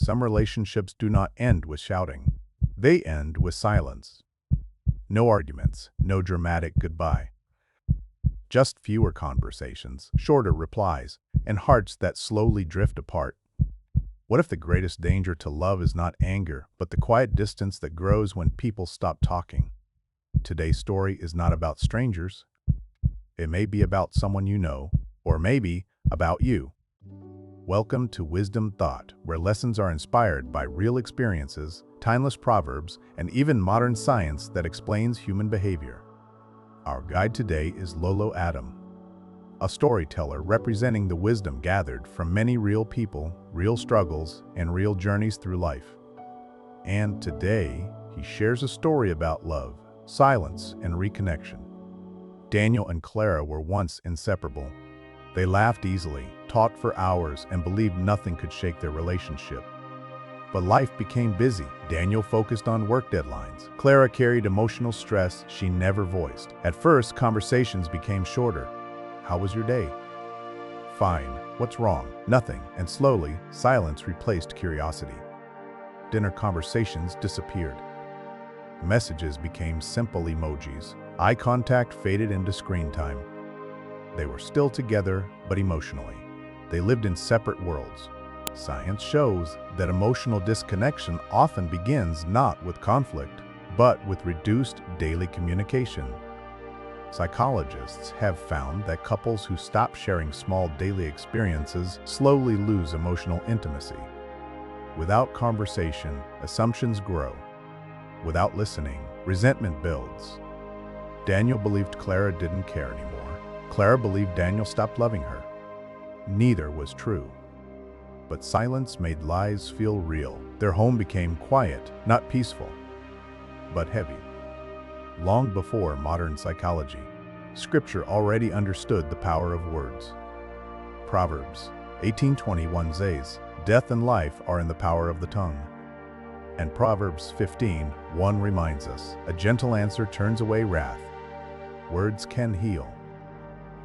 some relationships do not end with shouting. They end with silence. No arguments, no dramatic goodbye. Just fewer conversations, shorter replies, and hearts that slowly drift apart. What if the greatest danger to love is not anger, but the quiet distance that grows when people stop talking? Today's story is not about strangers. It may be about someone you know, or maybe about you. Welcome to Wisdom Thought, where lessons are inspired by real experiences, timeless proverbs, and even modern science that explains human behavior. Our guide today is Lolo, a storyteller representing the wisdom gathered from many real people, real struggles, and real journeys through life. And today, he shares a story about love, silence, and reconnection. Daniel and Clara were once inseparable. They laughed easily, talked for hours, and believed nothing could shake their relationship. But life became busy. Daniel focused on work deadlines. Clara carried emotional stress she never voiced. At first, conversations became shorter. How was your day? Fine. What's wrong? Nothing. And slowly, silence replaced curiosity. Dinner conversations disappeared. Messages became simple emojis. Eye contact faded into screen time. They were still together, but emotionally. They lived in separate worlds. Science shows that emotional disconnection often begins not with conflict, but with reduced daily communication. Psychologists have found that couples who stop sharing small daily experiences slowly lose emotional intimacy. Without conversation, assumptions grow. Without listening, resentment builds. Daniel believed Clara didn't care anymore. Clara believed Daniel stopped loving her. Neither was true. But silence made lies feel real. Their home became quiet, not peaceful, but heavy. Long before modern psychology, Scripture already understood the power of words. Proverbs 18:21 says, "Death and life are in the power of the tongue." And Proverbs 15:1 reminds us, "A gentle answer turns away wrath." Words can heal.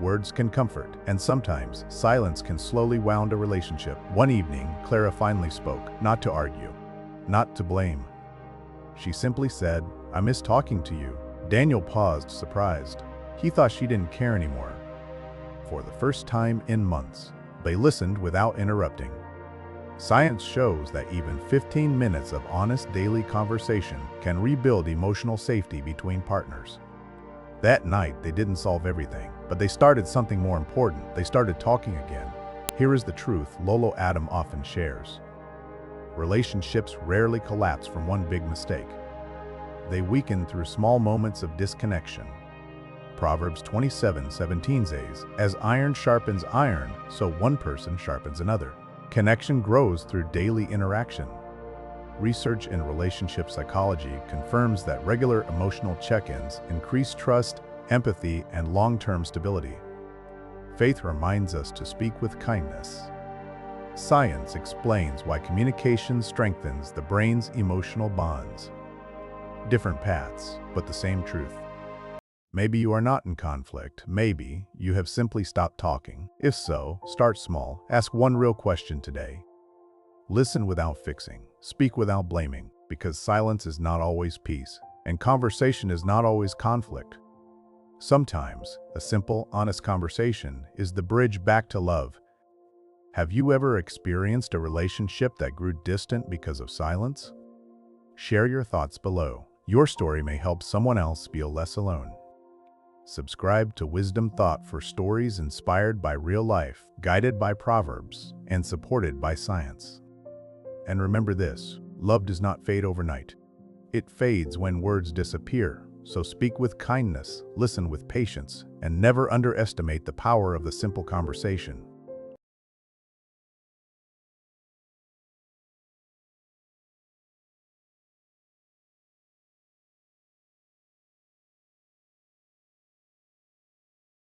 Words can comfort, and sometimes silence can slowly wound a relationship. One evening, Clara finally spoke, not to argue, not to blame. She simply said, "I miss talking to you." Daniel paused, surprised. He thought she didn't care anymore. For the first time in months, they listened without interrupting. Science shows that even 15 minutes of honest daily conversation can rebuild emotional safety between partners. That night, they didn't solve everything, but they started something more important. They started talking again. Here is the truth Lolo often shares. Relationships rarely collapse from one big mistake. They weaken through small moments of disconnection. Proverbs 27:17 says, "As iron sharpens iron, so one person sharpens another." Connection grows through daily interaction. Research in relationship psychology confirms that regular emotional check-ins increase trust, empathy, and long-term stability. Faith reminds us to speak with kindness. Science explains why communication strengthens the brain's emotional bonds. Different paths, but the same truth. Maybe you are not in conflict. Maybe you have simply stopped talking. If so, start small. Ask one real question today. Listen without fixing. Speak without blaming, because silence is not always peace, and conversation is not always conflict. Sometimes, a simple, honest conversation is the bridge back to love. Have you ever experienced a relationship that grew distant because of silence? Share your thoughts below. Your story may help someone else feel less alone. Subscribe to Wisdom Thought for stories inspired by real life, guided by Proverbs, and supported by science. And remember this, love does not fade overnight. It fades when words disappear, so speak with kindness, listen with patience, and never underestimate the power of the simple conversation.